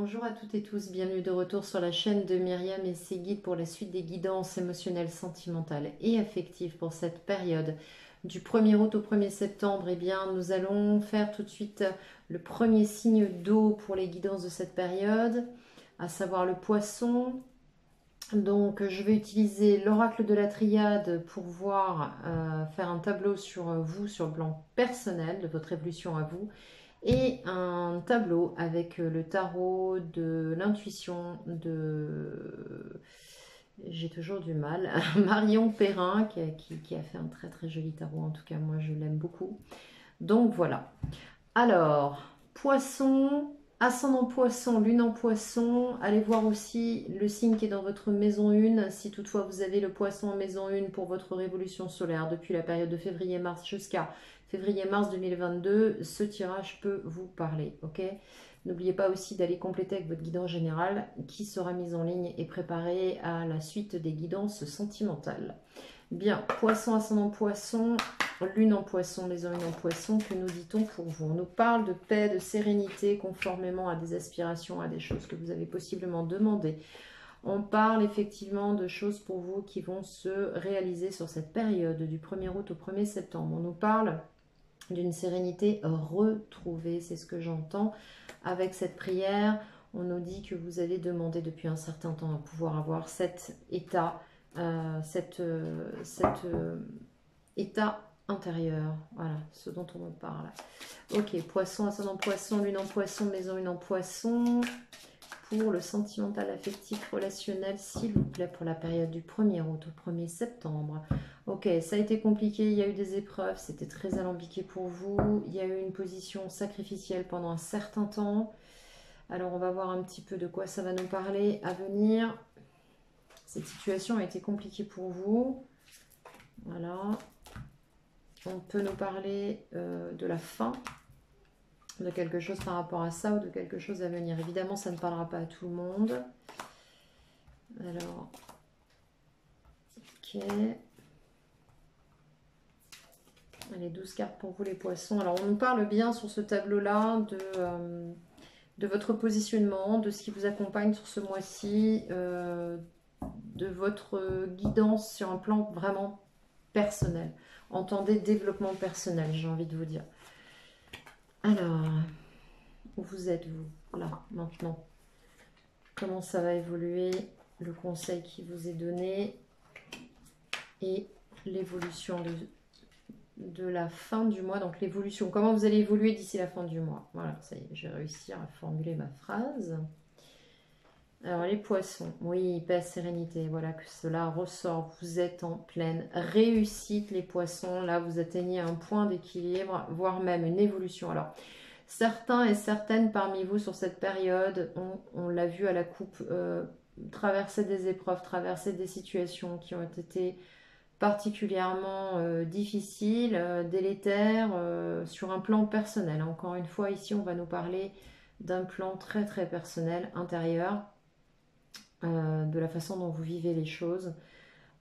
Bonjour à toutes et tous, bienvenue de retour sur la chaîne de Myriam et ses guides pour la suite des guidances émotionnelles, sentimentales et affectives pour cette période du 1er août au 1er septembre. Eh bien, nous allons faire tout de suite le premier signe d'eau pour les guidances de cette période, à savoir le poisson. Donc, je vais utiliser l'oracle de la triade pour voir, faire un tableau sur vous, sur le plan personnel de votre évolution à vous, et un tableau avec le tarot de l'intuition de... J'ai toujours du mal. Marion Perrin qui a fait un très très joli tarot. En tout cas, moi je l'aime beaucoup. Donc voilà. Alors, poisson, ascendant poisson, lune en poisson. Allez voir aussi le signe qui est dans votre maison 1. Si toutefois vous avez le poisson en maison 1 pour votre révolution solaire depuis la période de février-mars jusqu'à février-mars 2022, ce tirage peut vous parler. Ok. N'oubliez pas aussi d'aller compléter avec votre guidance générale qui sera mise en ligne et préparée à la suite des guidances sentimentales. Bien, poisson, ascendant poisson, lune en poisson, maison 1 en poisson, que nous dit-on pour vous? On nous parle de paix, de sérénité, conformément à des aspirations, à des choses que vous avez possiblement demandées. On parle effectivement de choses pour vous qui vont se réaliser sur cette période du 1er août au 1er septembre. On nous parle d'une sérénité retrouvée, c'est ce que j'entends avec cette prière. On nous dit que vous avez demandé depuis un certain temps à pouvoir avoir cet état, état intérieur. Voilà, ce dont on me parle. Ok, poisson, ascendant poisson, lune en poisson, maison 1 en poisson. Pour le sentimental, affectif, relationnel, s'il vous plaît, pour la période du 1er août au 1er septembre. Ok, ça a été compliqué, il y a eu des épreuves, c'était très alambiqué pour vous. Il y a eu une position sacrificielle pendant un certain temps. Alors, on va voir un petit peu de quoi ça va nous parler à venir. Cette situation a été compliquée pour vous. Voilà. On peut nous parler de la fin de quelque chose par rapport à ça ou de quelque chose à venir. Évidemment, ça ne parlera pas à tout le monde. Alors, ok. Allez, 12 cartes pour vous les poissons. Alors, on nous parle bien sur ce tableau-là de votre positionnement, de ce qui vous accompagne sur ce mois-ci, de votre guidance sur un plan vraiment personnel. Entendez développement personnel, j'ai envie de vous dire. Alors, où vous êtes, vous, là, maintenant? Comment ça va évoluer? Le conseil qui vous est donné et l'évolution de la fin du mois. Donc, l'évolution, comment vous allez évoluer d'ici la fin du mois? Voilà, ça y est, je vais réussir à formuler ma phrase. Alors, les poissons, oui, paix, sérénité, voilà que cela ressort. Vous êtes en pleine réussite, les poissons. Là, vous atteignez un point d'équilibre, voire même une évolution. Alors, certains et certaines parmi vous sur cette période, on l'a vu à la coupe, traverser des épreuves, traverser des situations qui ont été particulièrement difficiles, délétères, sur un plan personnel. Encore une fois, ici, on va nous parler d'un plan très très personnel, intérieur, de la façon dont vous vivez les choses.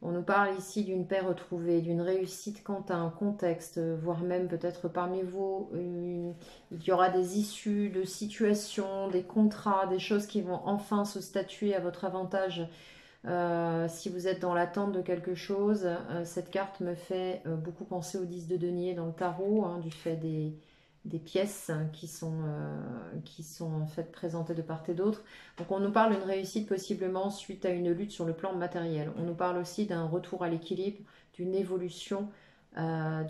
On nous parle ici d'une paix retrouvée, d'une réussite quant à un contexte, voire même peut-être parmi vous, il y aura des issues de situations, des contrats, des choses qui vont enfin se statuer à votre avantage. Si vous êtes dans l'attente de quelque chose, cette carte me fait beaucoup penser au 10 de denier dans le tarot, hein, du fait des pièces qui sont en fait présentées de part et d'autre. Donc on nous parle d'une réussite possiblement suite à une lutte sur le plan matériel. On nous parle aussi d'un retour à l'équilibre, d'une évolution à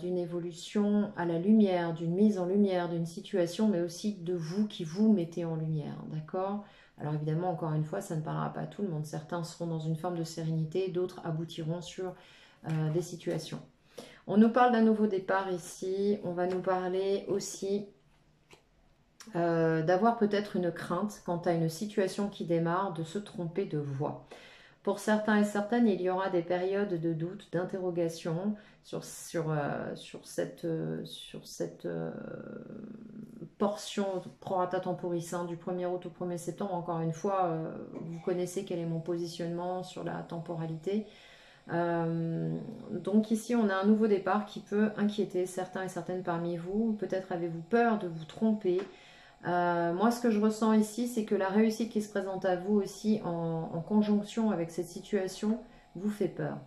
la lumière, d'une mise en lumière d'une situation, mais aussi de vous qui vous mettez en lumière, d'accord? Alors évidemment, encore une fois, ça ne parlera pas à tout le monde. Certains seront dans une forme de sérénité, d'autres aboutiront sur des situations. On nous parle d'un nouveau départ ici. On va nous parler aussi d'avoir peut-être une crainte quant à une situation qui démarre, de se tromper de voie. Pour certains et certaines, il y aura des périodes de doute, d'interrogation sur cette portion prorata temporis du 1er août au 1er septembre. Encore une fois, vous connaissez quel est mon positionnement sur la temporalité. Donc ici, on a un nouveau départ qui peut inquiéter certains et certaines parmi vous. Peut-être avez-vous peur de vous tromper. Moi, ce que je ressens ici, c'est que la réussite qui se présente à vous aussi en conjonction avec cette situation vous fait peur.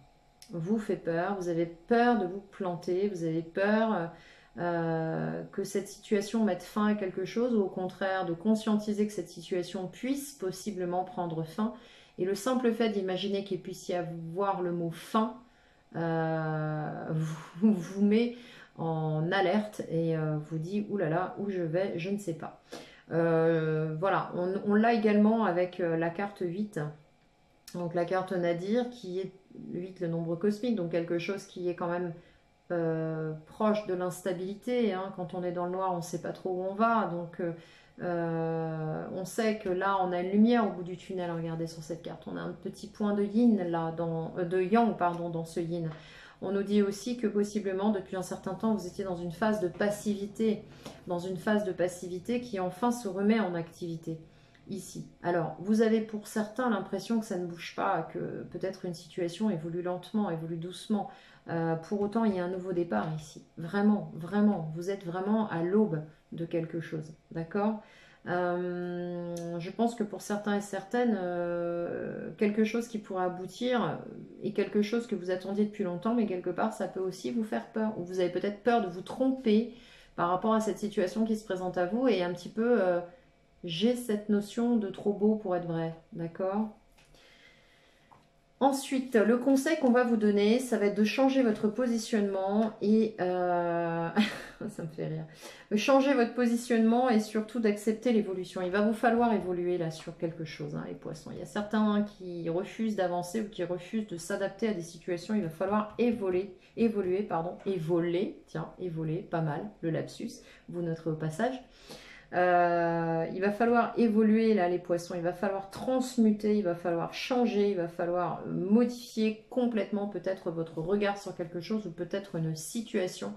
Vous fait peur, vous avez peur de vous planter, vous avez peur que cette situation mette fin à quelque chose, ou au contraire de conscientiser que cette situation puisse possiblement prendre fin. Et le simple fait d'imaginer qu'il puisse y avoir le mot fin vous met en alerte et vous dit oulala, où je vais, je ne sais pas. Voilà, on l'a également avec la carte 8. Donc la carte Nadir qui est 8, le nombre cosmique, donc quelque chose qui est quand même proche de l'instabilité. Hein. Quand on est dans le noir, on ne sait pas trop où on va. Donc on sait que là, on a une lumière au bout du tunnel. Regardez sur cette carte. On a un petit point de yin là, de yang, pardon, dans ce yin. On nous dit aussi que possiblement, depuis un certain temps, vous étiez dans une phase de passivité. Dans une phase de passivité qui enfin se remet en activité. Ici. Alors, vous avez pour certains l'impression que ça ne bouge pas, que peut-être une situation évolue lentement, évolue doucement. Pour autant, il y a un nouveau départ ici. Vraiment, vraiment. Vous êtes vraiment à l'aube de quelque chose. D'accord ? Je pense que pour certains et certaines, quelque chose qui pourrait aboutir est quelque chose que vous attendiez depuis longtemps, mais quelque part, ça peut aussi vous faire peur. Ou vous avez peut-être peur de vous tromper par rapport à cette situation qui se présente à vous et un petit peu... j'ai cette notion de trop beau pour être vrai, d'accord ? Ensuite, le conseil qu'on va vous donner, ça va être de changer votre positionnement et... ça me fait rire. Changer votre positionnement et surtout d'accepter l'évolution. Il va vous falloir évoluer là sur quelque chose, hein, les poissons. Il y a certains qui refusent d'avancer ou qui refusent de s'adapter à des situations. Il va falloir évoluer, tiens, évoluer, pas mal, le lapsus, vous noterez au passage. Il va falloir évoluer là les poissons, il va falloir transmuter, il va falloir changer, il va falloir modifier complètement peut-être votre regard sur quelque chose ou peut-être une situation.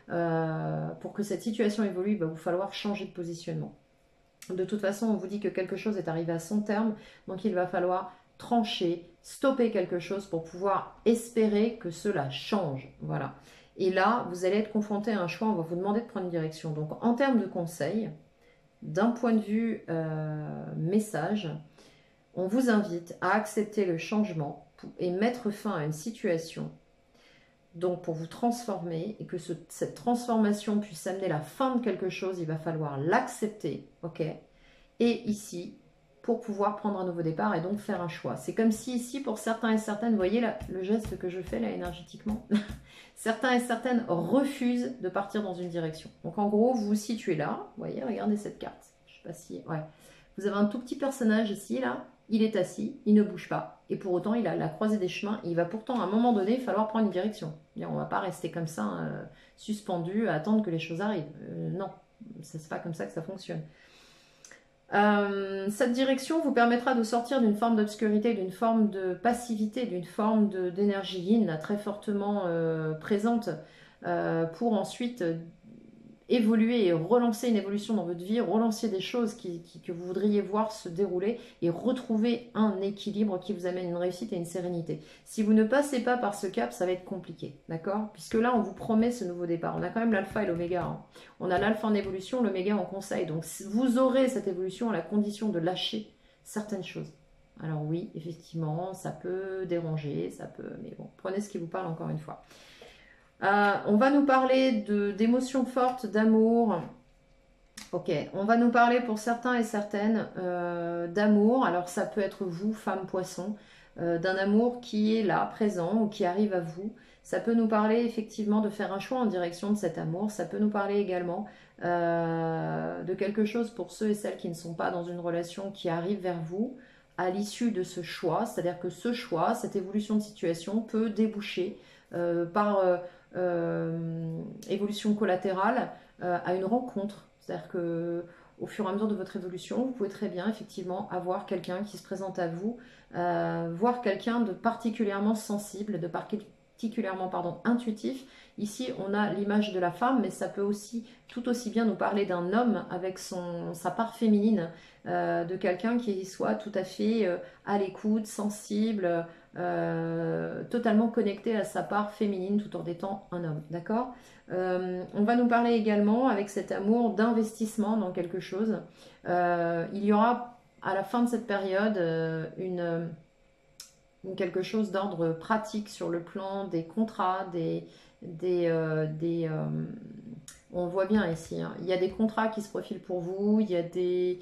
Pour que cette situation évolue, il va vous falloir changer de positionnement. De toute façon, on vous dit que quelque chose est arrivé à son terme, donc il va falloir trancher, stopper quelque chose pour pouvoir espérer que cela change. Voilà. Et là, vous allez être confronté à un choix, on va vous demander de prendre une direction. Donc en termes de conseils, d'un point de vue message, on vous invite à accepter le changement et mettre fin à une situation, donc pour vous transformer et que cette transformation puisse amener la fin de quelque chose, il va falloir l'accepter, ok? Et ici, pour pouvoir prendre un nouveau départ et donc faire un choix. C'est comme si ici, pour certains et certaines, vous voyez là, le geste que je fais là énergétiquement, certains et certaines refusent de partir dans une direction. Donc en gros, vous vous situez là, vous voyez, regardez cette carte. Je sais pas si... Ouais. Vous avez un tout petit personnage ici, là, il est assis, il ne bouge pas. Et pour autant, il a la croisée des chemins. Et il va pourtant, à un moment donné, falloir prendre une direction. On ne va pas rester comme ça, suspendu, à attendre que les choses arrivent. Non, ce n'est pas comme ça que ça fonctionne. Cette direction vous permettra de sortir d'une forme d'obscurité, d'une forme de passivité, d'une forme d'énergie yin très fortement présente pour ensuite évoluer et relancer une évolution dans votre vie, relancer des choses que vous voudriez voir se dérouler et retrouver un équilibre qui vous amène une réussite et une sérénité. Si vous ne passez pas par ce cap, ça va être compliqué, d'accord? Puisque là, on vous promet ce nouveau départ. On a quand même l'alpha et l'oméga. Hein. On a l'alpha en évolution, l'oméga en conseil. Donc, vous aurez cette évolution à la condition de lâcher certaines choses. Alors oui, effectivement, ça peut déranger, ça peut... Mais bon, prenez ce qui vous parle encore une fois. On va nous parler d'émotions fortes, d'amour. Ok, on va nous parler pour certains et certaines d'amour. Alors ça peut être vous, femme poisson, d'un amour qui est là, présent ou qui arrive à vous. Ça peut nous parler effectivement de faire un choix en direction de cet amour. Ça peut nous parler également de quelque chose pour ceux et celles qui ne sont pas dans une relation qui arrive vers vous à l'issue de ce choix. C'est-à-dire que ce choix, cette évolution de situation peut déboucher par... évolution collatérale à une rencontre. C'est-à-dire que au fur et à mesure de votre évolution, vous pouvez très bien effectivement avoir quelqu'un qui se présente à vous, voir quelqu'un de particulièrement sensible, de particulièrement intuitif. Ici, on a l'image de la femme, mais ça peut aussi tout aussi bien nous parler d'un homme avec sa part féminine, de quelqu'un qui soit tout à fait à l'écoute, sensible, totalement connecté à sa part féminine tout en étant un homme, d'accord? On va nous parler également avec cet amour d'investissement dans quelque chose. Il y aura à la fin de cette période quelque chose d'ordre pratique sur le plan des contrats, on le voit bien ici, hein. Il y a des contrats qui se profilent pour vous, il y a des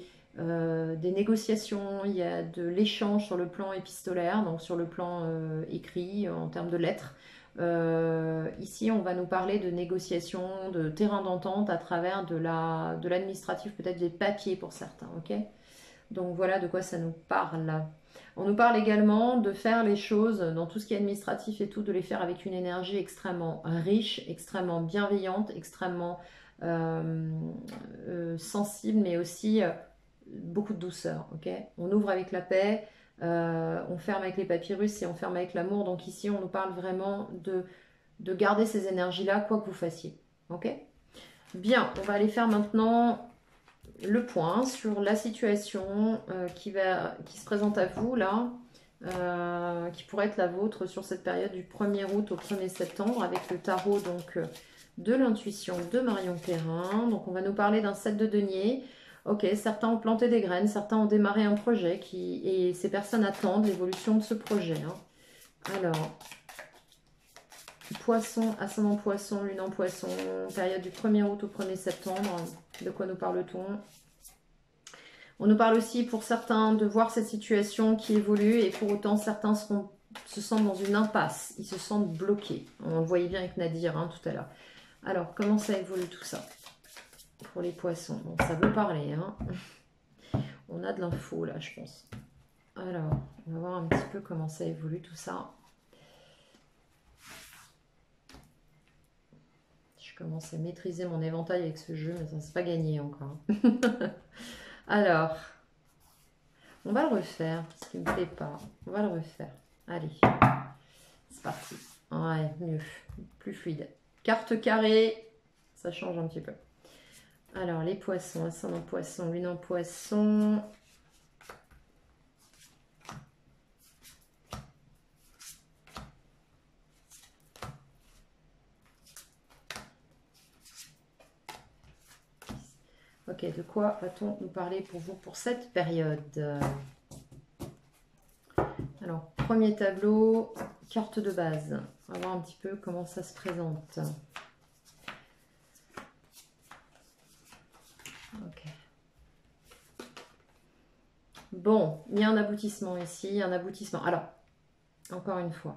négociations, il y a de l'échange sur le plan épistolaire, donc sur le plan écrit, en termes de lettres. Ici, on va nous parler de négociations, de terrain d'entente à travers de l'administratif, peut-être des papiers pour certains, ok? Donc voilà de quoi ça nous parle. On nous parle également de faire les choses dans tout ce qui est administratif et tout, de les faire avec une énergie extrêmement riche, extrêmement bienveillante, extrêmement sensible, mais aussi beaucoup de douceur. Ok, on ouvre avec la paix, on ferme avec les papyrus et on ferme avec l'amour. Donc ici, on nous parle vraiment de garder ces énergies-là, quoi que vous fassiez. Ok, bien, on va aller faire maintenant le point sur la situation qui se présente à vous là, qui pourrait être la vôtre sur cette période du 1er août au 1er septembre avec le tarot donc de l'intuition de Marion Perrin. Donc on va nous parler d'un 7 de denier. Ok, certains ont planté des graines, certains ont démarré un projet et ces personnes attendent l'évolution de ce projet, hein. Alors, Poisson, ascendant Poisson, lune en Poisson, période du 1er août au 1er septembre. De quoi nous parle-t-on? On nous parle aussi pour certains de voir cette situation qui évolue et pour autant certains se sentent dans une impasse. Ils se sentent bloqués. On le voyait bien avec Nadir hein, tout à l'heure. Alors, comment ça évolue tout ça pour les poissons? Bon, ça veut parler. Hein. On a de l'info là, je pense. Alors, on va voir un petit peu comment ça évolue tout ça. Je commence à maîtriser mon éventail avec ce jeu, mais ça c'est pas gagné encore. Alors, on va le refaire, ce qui ne me plaît pas. On va le refaire. Allez, c'est parti. Ouais, mieux, plus fluide. Carte carrée, ça change un petit peu. Alors, les poissons, ascendant Poisson, lune en Poisson. Ok, de quoi va-t-on nous parler pour vous pour cette période? Alors, premier tableau, carte de base. On va voir un petit peu comment ça se présente. Ok. Bon, il y a un aboutissement ici, un aboutissement. Alors, encore une fois,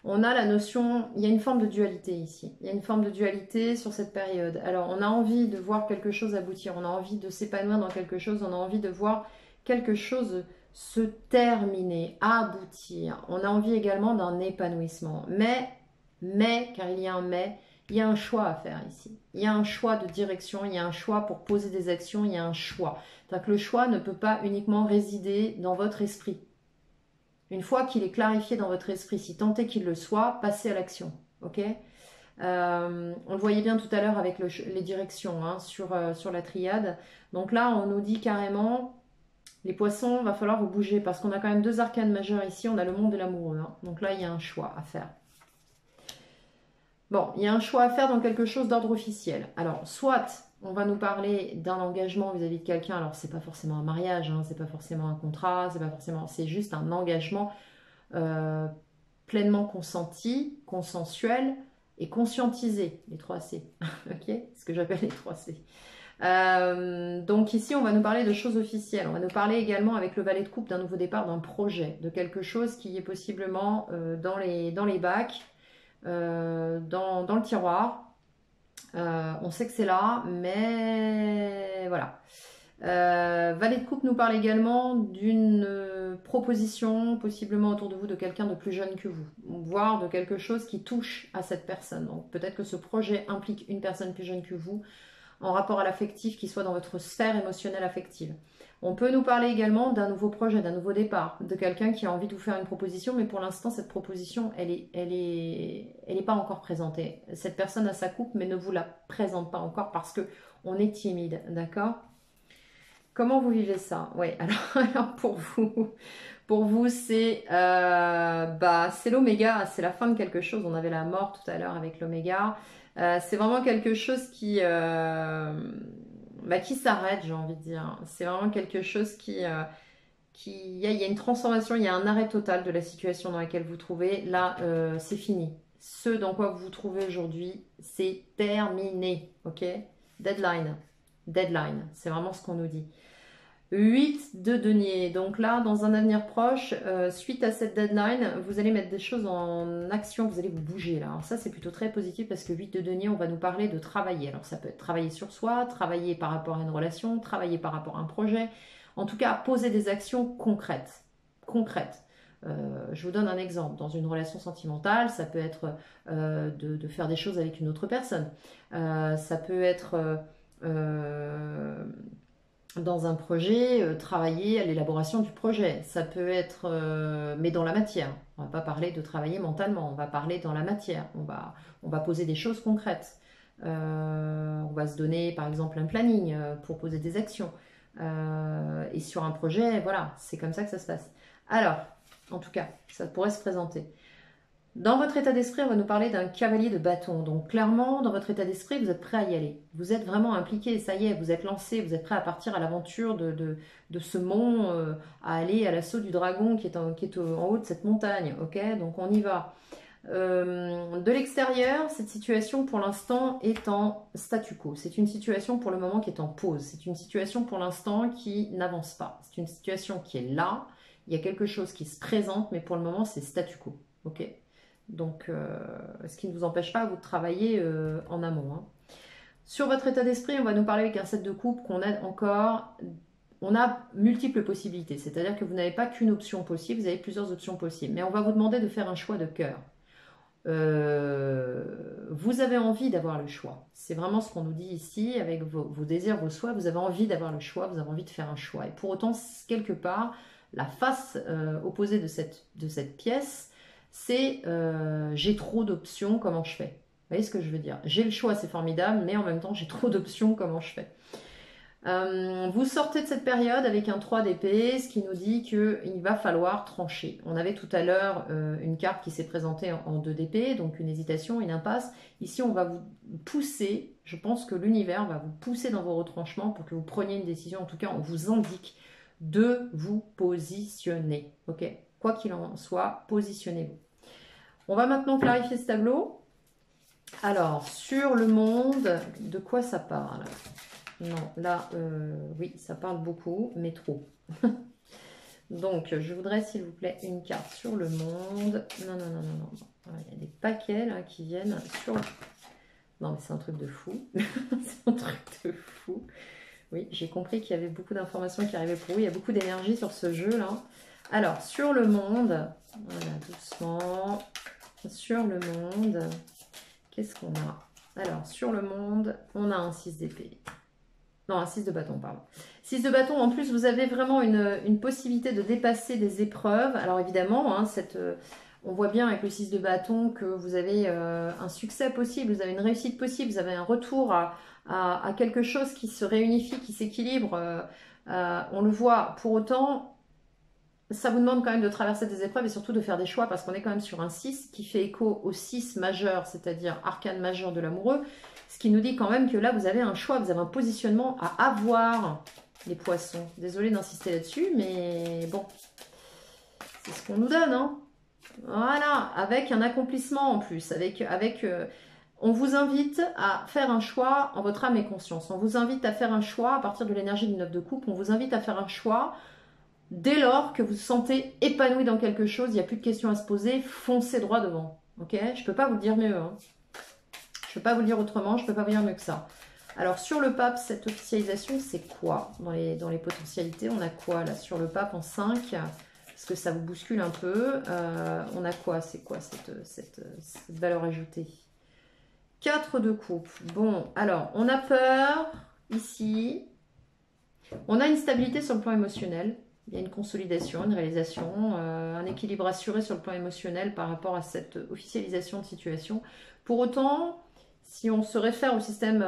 on a la notion, il y a une forme de dualité ici. Il y a une forme de dualité sur cette période. Alors, on a envie de voir quelque chose aboutir, on a envie de s'épanouir dans quelque chose, on a envie de voir quelque chose se terminer, aboutir. On a envie également d'un épanouissement. Mais, car il y a un mais, il y a un choix à faire ici. Il y a un choix de direction, il y a un choix pour poser des actions, il y a un choix. C'est-à-dire que le choix ne peut pas uniquement résider dans votre esprit. Une fois qu'il est clarifié dans votre esprit, si tant est qu'il le soit, passez à l'action. Ok, on le voyait bien tout à l'heure avec les directions hein, sur la triade. Donc là, on nous dit carrément, les poissons, il va falloir vous bouger parce qu'on a quand même deux arcanes majeures ici. On a le monde de l'amoureux. Hein. Donc là, il y a un choix à faire. Bon, il y a un choix à faire dans quelque chose d'ordre officiel. Alors, soit on va nous parler d'un engagement vis-à-vis de quelqu'un. Alors, c'est pas forcément un mariage, hein, c'est pas forcément un contrat, c'est juste un engagement pleinement consenti, consensuel et conscientisé. Les 3 C. Ok, ce que j'appelle les 3 C. Donc ici, on va nous parler de choses officielles. On va nous parler également avec le valet de coupe d'un nouveau départ, d'un projet, de quelque chose qui est possiblement dans les bacs. Dans le tiroir. On sait que c'est là, mais voilà. Valet de coupe nous parle également d'une proposition possiblement autour de vous de quelqu'un de plus jeune que vous, voire de quelque chose qui touche à cette personne. Donc peut-être que ce projet implique une personne plus jeune que vous en rapport à l'affectif qui soit dans votre sphère émotionnelle affective. On peut nous parler également d'un nouveau projet, d'un nouveau départ, de quelqu'un qui a envie de vous faire une proposition, mais pour l'instant, cette proposition, elle est pas encore présentée. Cette personne a sa coupe, mais ne vous la présente pas encore parce que on est timide, d'accord? Comment vous vivez ça? Oui, alors pour vous c'est l'oméga, c'est la fin de quelque chose. On avait la mort tout à l'heure avec l'oméga. C'est vraiment quelque chose qui s'arrête, j'ai envie de dire. C'est vraiment quelque chose il y a une transformation, il y a un arrêt total de la situation dans laquelle vous vous trouvez. Là, c'est fini. Ce dans quoi vous vous trouvez aujourd'hui, c'est terminé. Ok? Deadline. Deadline. C'est vraiment ce qu'on nous dit. 8 de denier. Donc là, dans un avenir proche, suite à cette deadline, vous allez mettre des choses en action, vous allez vous bouger là. Alors ça, c'est plutôt très positif parce que 8 de denier, on va nous parler de travailler. Alors ça peut être travailler sur soi, travailler par rapport à une relation, travailler par rapport à un projet. En tout cas, poser des actions concrètes. Concrètes. Je vous donne un exemple. Dans une relation sentimentale, ça peut être de faire des choses avec une autre personne. Ça peut être dans un projet, travailler à l'élaboration du projet. Ça peut être, mais dans la matière. On va pas parler de travailler mentalement, on va parler dans la matière. On va poser des choses concrètes. On va se donner, par exemple, un planning pour poser des actions. Et sur un projet, voilà, c'est comme ça que ça se passe. Alors, en tout cas, ça pourrait se présenter. Dans votre état d'esprit, on va nous parler d'un cavalier de bâton. Donc clairement, dans votre état d'esprit, vous êtes prêt à y aller. Vous êtes vraiment impliqué, ça y est, vous êtes lancé, vous êtes prêt à partir à l'aventure de ce mont, à aller à l'assaut du dragon qui est en haut de cette montagne. Ok, donc on y va. De l'extérieur, cette situation pour l'instant est en statu quo. C'est une situation pour le moment qui est en pause. C'est une situation pour l'instant qui n'avance pas. C'est une situation qui est là. Il y a quelque chose qui se présente, mais pour le moment, c'est statu quo. Ok. Donc, ce qui ne vous empêche pas, vous, de travailler en amont. Hein. Sur votre état d'esprit, on va nous parler avec un set de coupe qu'on a encore. On a multiples possibilités, c'est-à-dire que vous n'avez pas qu'une option possible, vous avez plusieurs options possibles. Mais on va vous demander de faire un choix de cœur. Vous avez envie d'avoir le choix. C'est vraiment ce qu'on nous dit ici, avec vos désirs, vos souhaits. Vous avez envie d'avoir le choix, vous avez envie de faire un choix. Et pour autant, quelque part, la face opposée de cette pièce, c'est j'ai trop d'options, comment je fais? Vous voyez ce que je veux dire? J'ai le choix, c'est formidable, mais en même temps, j'ai trop d'options, comment je fais? Vous sortez de cette période avec un 3 d'épée, ce qui nous dit qu'il va falloir trancher. On avait tout à l'heure une carte qui s'est présentée en 2 d'épée, donc une hésitation, une impasse. Ici, on va vous pousser, je pense que l'univers va vous pousser dans vos retranchements pour que vous preniez une décision. En tout cas, on vous indique de vous positionner. Ok? Quoi qu'il en soit, positionnez-vous. On va maintenant clarifier ce tableau. Alors, sur le monde, de quoi ça parle? Non, là, oui, ça parle beaucoup, mais trop. Donc, je voudrais, s'il vous plaît, une carte sur le monde. Non, non, non, non, non. Voilà, il y a des paquets là qui viennent sur... Non, mais c'est un truc de fou. C'est un truc de fou. Oui, j'ai compris qu'il y avait beaucoup d'informations qui arrivaient pour vous. Il y a beaucoup d'énergie sur ce jeu-là. Alors, sur le monde, voilà, doucement. Sur le monde, qu'est-ce qu'on a? Alors, sur le monde, on a un 6 d'épée. Non, un 6 de bâton, pardon. 6 de bâton, en plus, vous avez vraiment une possibilité de dépasser des épreuves. Alors, évidemment, hein, on voit bien avec le 6 de bâton que vous avez un succès possible, vous avez une réussite possible, vous avez un retour à quelque chose qui se réunifie, qui s'équilibre. On le voit. Pour autant, ça vous demande quand même de traverser des épreuves et surtout de faire des choix parce qu'on est quand même sur un 6 qui fait écho au 6 majeur, c'est-à-dire arcane majeur de l'amoureux. Ce qui nous dit quand même que là, vous avez un choix, vous avez un positionnement à avoir, les poissons. Désolée d'insister là-dessus, mais bon, c'est ce qu'on nous donne. Hein. Voilà, avec un accomplissement en plus. On vous invite à faire un choix en votre âme et conscience. On vous invite à faire un choix à partir de l'énergie du 9 de coupe. On vous invite à faire un choix dès lors que vous vous sentez épanoui dans quelque chose. Il n'y a plus de questions à se poser. Foncez droit devant. Ok? Je ne peux pas vous le dire mieux. Hein. Je ne peux pas vous le dire autrement, je ne peux pas vous dire mieux que ça. Alors, sur le pape, cette officialisation, c'est quoi dans les potentialités? On a quoi, là, sur le pape en 5? Parce que ça vous bouscule un peu. On a quoi? C'est quoi cette valeur ajoutée? 4 de coupe. Bon, alors, on a peur, ici. On a une stabilité sur le plan émotionnel. Il y a une consolidation, une réalisation, un équilibre assuré sur le plan émotionnel par rapport à cette officialisation de situation. Pour autant... Si on se réfère au système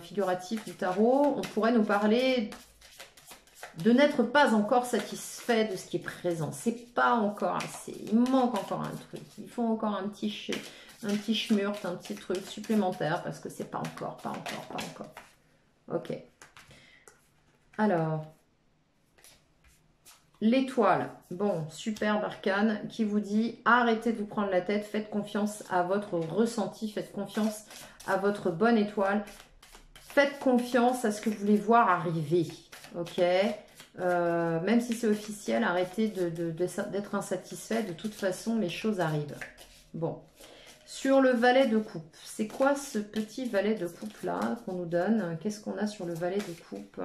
figuratif du tarot, on pourrait nous parler de n'être pas encore satisfait de ce qui est présent. C'est pas encore assez. Il manque encore un truc. Il faut encore un petit schmurt, un petit truc supplémentaire parce que c'est pas encore. Ok. Alors, l'étoile. Bon, superbe arcane qui vous dit arrêtez de vous prendre la tête, faites confiance à votre ressenti, faites confiance à votre bonne étoile, faites confiance à ce que vous voulez voir arriver. Ok, même si c'est officiel, arrêtez d'être insatisfait. De toute façon, les choses arrivent. Bon. Sur le valet de coupe, c'est quoi ce petit valet de coupe là qu'on nous donne? Qu'est-ce qu'on a sur le valet de coupe?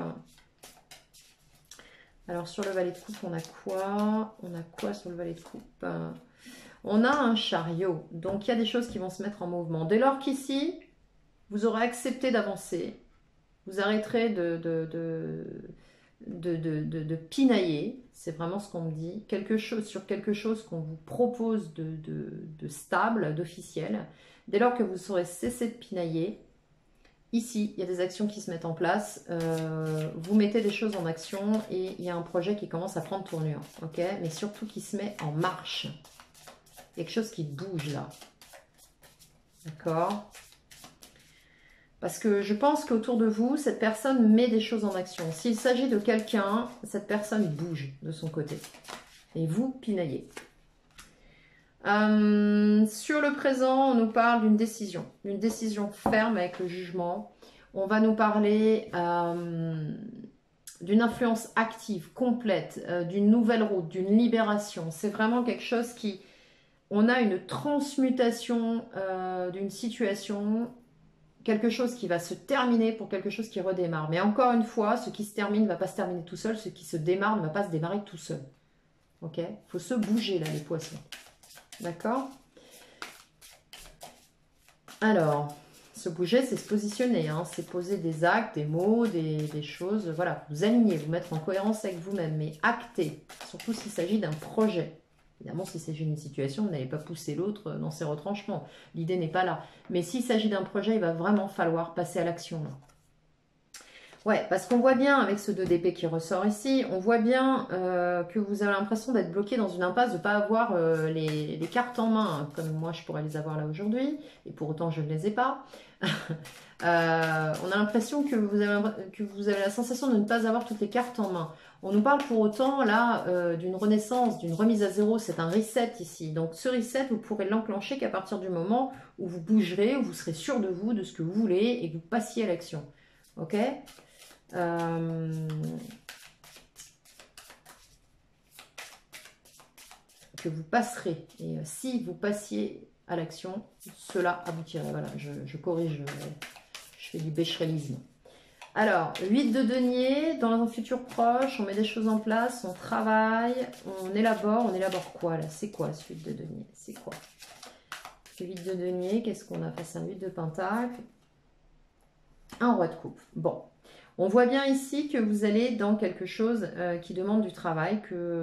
Alors sur le valet de coupe, on a quoi? On a quoi sur le valet de coupe? On a un chariot. Donc il y a des choses qui vont se mettre en mouvement. Dès lors qu'ici, vous aurez accepté d'avancer, vous arrêterez de pinailler, c'est vraiment ce qu'on me dit, sur quelque chose qu'on vous propose de stable, d'officiel. Dès lors que vous aurez cessé de pinailler, ici, il y a des actions qui se mettent en place, vous mettez des choses en action et il y a un projet qui commence à prendre tournure, ok? Mais surtout qui se met en marche. Quelque chose qui bouge là, d'accord? Parce que je pense qu'autour de vous, cette personne met des choses en action. S'il s'agit de quelqu'un, cette personne bouge de son côté. Et vous, pinaillez. Sur le présent, on nous parle d'une décision ferme avec le jugement. On va nous parler d'une influence active, complète, d'une nouvelle route, d'une libération. C'est vraiment quelque chose qui... On a une transmutation d'une situation... Quelque chose qui va se terminer pour quelque chose qui redémarre. Mais encore une fois, ce qui se termine ne va pas se terminer tout seul. Ce qui se démarre ne va pas se démarrer tout seul. Ok? Il faut se bouger là, les poissons. D'accord? Alors, se bouger, c'est se positionner. Hein. C'est poser des actes, des mots, des choses. Voilà, vous aligner, vous mettre en cohérence avec vous-même. Mais acter, surtout s'il s'agit d'un projet. Évidemment, s'il s'agit d'une situation, vous n'allez pas pousser l'autre dans ses retranchements. L'idée n'est pas là. Mais s'il s'agit d'un projet, il va vraiment falloir passer à l'action. Ouais, parce qu'on voit bien avec ce 2 d'épée qui ressort ici, on voit bien que vous avez l'impression d'être bloqué dans une impasse, de ne pas avoir les cartes en main, hein, comme moi je pourrais les avoir là aujourd'hui, et pour autant je ne les ai pas. On a l'impression que vous avez la sensation de ne pas avoir toutes les cartes en main. On nous parle pour autant là d'une renaissance, d'une remise à zéro, c'est un reset ici. Donc ce reset, vous pourrez l'enclencher qu'à partir du moment où vous bougerez, où vous serez sûr de vous, de ce que vous voulez et que vous passiez à l'action. Ok ? Que vous passerez. Et si vous passiez à l'action, cela aboutirait. Voilà, je corrige, je fais du bécherelisme. Alors, 8 de denier, dans un futur proche, on met des choses en place, on travaille, on élabore quoi là? C'est quoi ce 8 de denier? C'est quoi? Ce 8 de denier, qu'est-ce qu'on a face à un 8 de pentacle? Un roi de coupe. Bon. On voit bien ici que vous allez dans quelque chose qui demande du travail,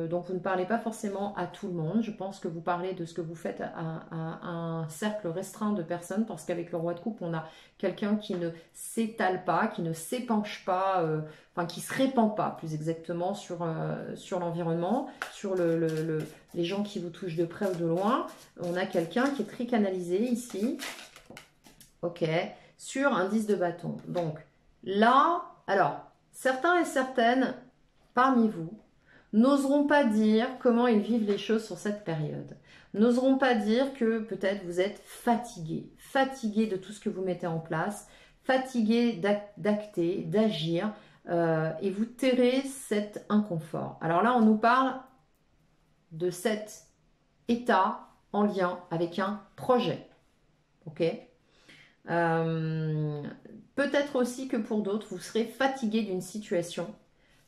dont vous ne parlez pas forcément à tout le monde. Je pense que vous parlez de ce que vous faites à un cercle restreint de personnes, parce qu'avec le roi de coupe, on a quelqu'un qui ne s'étale pas, qui ne s'épanche pas, enfin qui ne se répand pas plus exactement sur l'environnement, sur les gens qui vous touchent de près ou de loin. On a quelqu'un qui est très canalisé ici, ok, sur un 10 de bâton. Donc là... Alors, certains et certaines parmi vous n'oseront pas dire comment ils vivent les choses sur cette période. N'oseront pas dire que peut-être vous êtes fatigué de tout ce que vous mettez en place, fatigué d'acter, d'agir, et vous tairez cet inconfort. Alors là, on nous parle de cet état en lien avec un projet. Ok ? Peut-être aussi que pour d'autres, vous serez fatigué d'une situation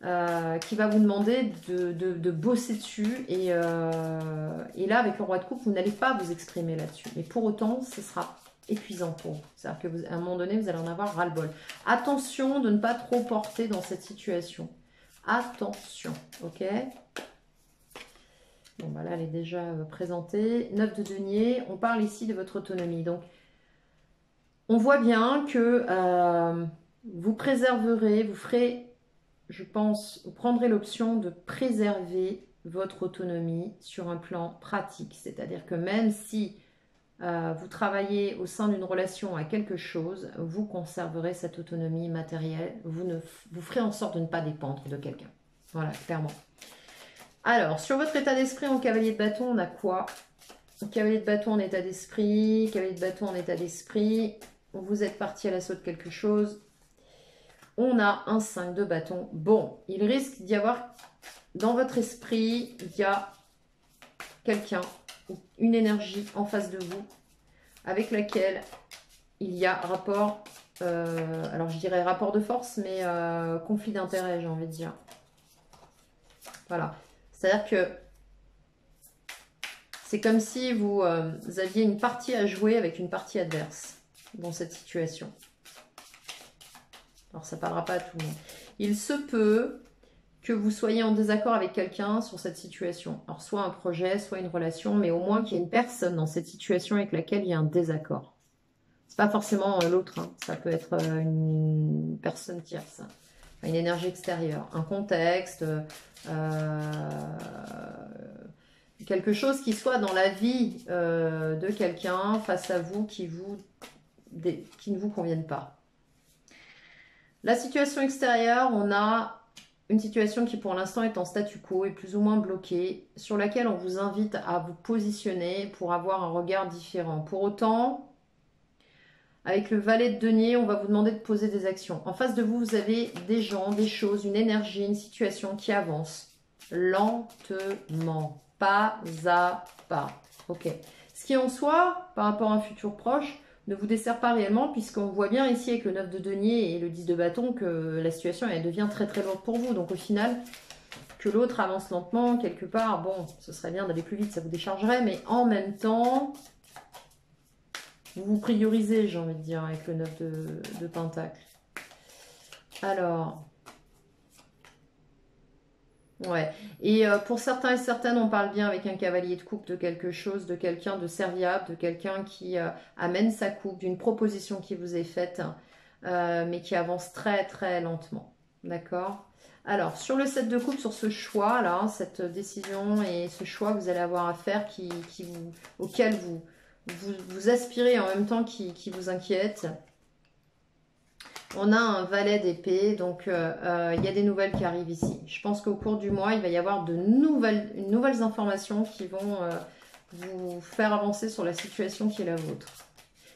qui va vous demander de bosser dessus. Et là, avec le roi de coupe, vous n'allez pas vous exprimer là-dessus. Mais pour autant, ce sera épuisant pour vous. C'est-à-dire qu'à un moment donné, vous allez en avoir ras-le-bol. Attention de ne pas trop porter dans cette situation. Attention, ok ? Bon, bah là, elle est déjà présentée. 9 de denier, on parle ici de votre autonomie. Donc, on voit bien que vous préserverez, vous ferez je pense, vous prendrez l'option de préserver votre autonomie sur un plan pratique. C'est-à-dire que même si vous travaillez au sein d'une relation à quelque chose, vous conserverez cette autonomie matérielle. Vous ferez en sorte de ne pas dépendre de quelqu'un. Voilà, clairement. Alors, sur votre état d'esprit en cavalier de bâton, on a quoi? Cavalier de bâton en état d'esprit, cavalier de bâton en état d'esprit. Vous êtes parti à l'assaut de quelque chose. On a un 5 de bâton. Bon, il risque d'y avoir, dans votre esprit, il y a quelqu'un, une énergie en face de vous, avec laquelle il y a rapport, alors je dirais rapport de force, mais conflit d'intérêt, j'ai envie de dire. Voilà. C'est-à-dire que c'est comme si vous aviez une partie à jouer avec une partie adverse dans cette situation. Alors, ça ne parlera pas à tout le monde. Il se peut que vous soyez en désaccord avec quelqu'un sur cette situation. Alors, soit un projet, soit une relation, mais au moins qu'il y ait une personne dans cette situation avec laquelle il y a un désaccord. C'est pas forcément l'autre, hein. Ça peut être une personne tierce, une énergie extérieure, un contexte, quelque chose qui soit dans la vie de quelqu'un face à vous qui ne vous convienne pas. La situation extérieure, on a une situation qui pour l'instant est en statu quo et plus ou moins bloquée, sur laquelle on vous invite à vous positionner pour avoir un regard différent. Pour autant, avec le valet de denier, on va vous demander de poser des actions. En face de vous, vous avez des gens, des choses, une énergie, une situation qui avance lentement, pas à pas. Ok. Ce qui en soit, par rapport à un futur proche, ne vous dessert pas réellement, puisqu'on voit bien ici avec le 9 de denier et le 10 de bâton que la situation elle devient très très lourde pour vous. Donc au final, que l'autre avance lentement, quelque part, bon, ce serait bien d'aller plus vite, ça vous déchargerait, mais en même temps, vous vous priorisez, j'ai envie de dire, avec le 9 de pentacle. Alors, ouais, et pour certains et certaines, on parle bien avec un cavalier de coupe de quelque chose, de quelqu'un de serviable, de quelqu'un qui amène sa coupe, d'une proposition qui vous est faite, mais qui avance très très lentement. D'accord? Alors, sur le 7 de coupe, sur ce choix, là, cette décision et ce choix que vous allez avoir à faire auquel vous aspirez en même temps qui vous inquiète. On a un valet d'épée, donc il y a des nouvelles qui arrivent ici. Je pense qu'au cours du mois, il va y avoir de nouvelles informations qui vont vous faire avancer sur la situation qui est la vôtre.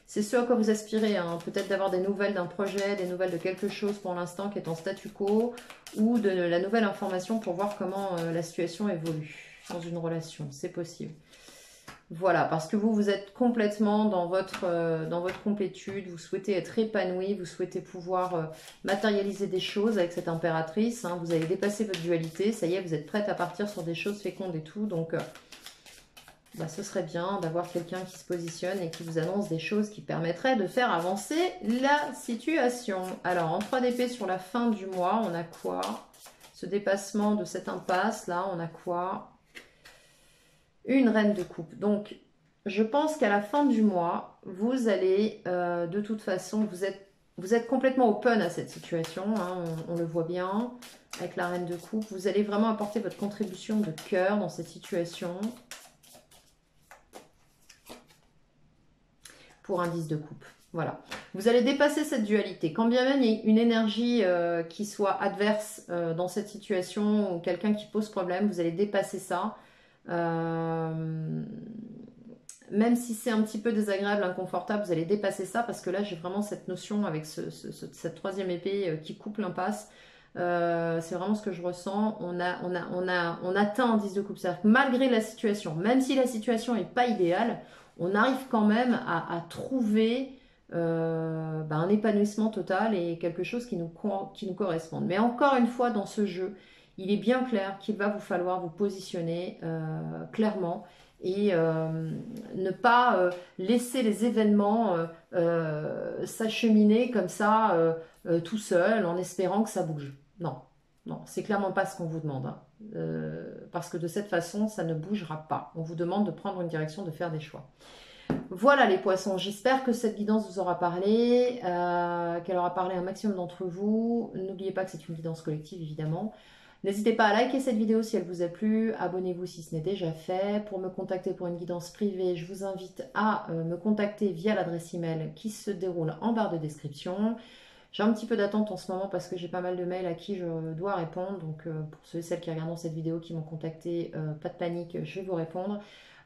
C'est ce à quoi vous aspirez, hein. Peut-être d'avoir des nouvelles d'un projet, des nouvelles de quelque chose pour l'instant qui est en statu quo, ou de la nouvelle information pour voir comment la situation évolue dans une relation. C'est possible. Voilà, parce que vous êtes complètement dans votre complétude, vous souhaitez être épanoui, vous souhaitez pouvoir matérialiser des choses avec cette impératrice, hein. Vous avez dépassé votre dualité, ça y est, vous êtes prête à partir sur des choses fécondes et tout, donc ce serait bien d'avoir quelqu'un qui se positionne et qui vous annonce des choses qui permettraient de faire avancer la situation. Alors, en 3 d'épée sur la fin du mois, on a quoi? Ce dépassement de cette impasse, là, on a quoi? Une reine de coupe. Donc, je pense qu'à la fin du mois, vous allez, de toute façon, vous êtes complètement open à cette situation, hein, on le voit bien, avec la reine de coupe. Vous allez vraiment apporter votre contribution de cœur dans cette situation. Pour un 10 de coupe. Voilà. Vous allez dépasser cette dualité. Quand bien même il y a une énergie qui soit adverse dans cette situation ou quelqu'un qui pose problème, vous allez dépasser ça. Même si c'est un petit peu désagréable, inconfortable, vous allez dépasser ça parce que là j'ai vraiment cette notion avec cette 3e épée qui coupe l'impasse. C'est vraiment ce que je ressens. On atteint un 10 de coupe. C'est-à-dire que malgré la situation, même si la situation n'est pas idéale, on arrive quand même à trouver un épanouissement total et quelque chose qui nous corresponde. Mais encore une fois, dans ce jeu, il est bien clair qu'il va vous falloir vous positionner clairement et ne pas laisser les événements s'acheminer comme ça tout seul en espérant que ça bouge. Non, non, c'est clairement pas ce qu'on vous demande, hein. Parce que de cette façon, ça ne bougera pas. On vous demande de prendre une direction, de faire des choix. Voilà les poissons, j'espère que cette guidance vous aura parlé, qu'elle aura parlé à un maximum d'entre vous. N'oubliez pas que c'est une guidance collective, évidemment. N'hésitez pas à liker cette vidéo si elle vous a plu, abonnez-vous si ce n'est déjà fait. Pour me contacter pour une guidance privée, je vous invite à me contacter via l'adresse email qui se déroule en barre de description. J'ai un petit peu d'attente en ce moment parce que j'ai pas mal de mails à qui je dois répondre. Donc pour ceux et celles qui regardent cette vidéo qui m'ont contacté, pas de panique, je vais vous répondre.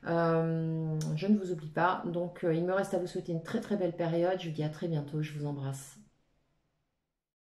Je ne vous oublie pas. Donc il me reste à vous souhaiter une très très belle période. Je vous dis à très bientôt. Je vous embrasse.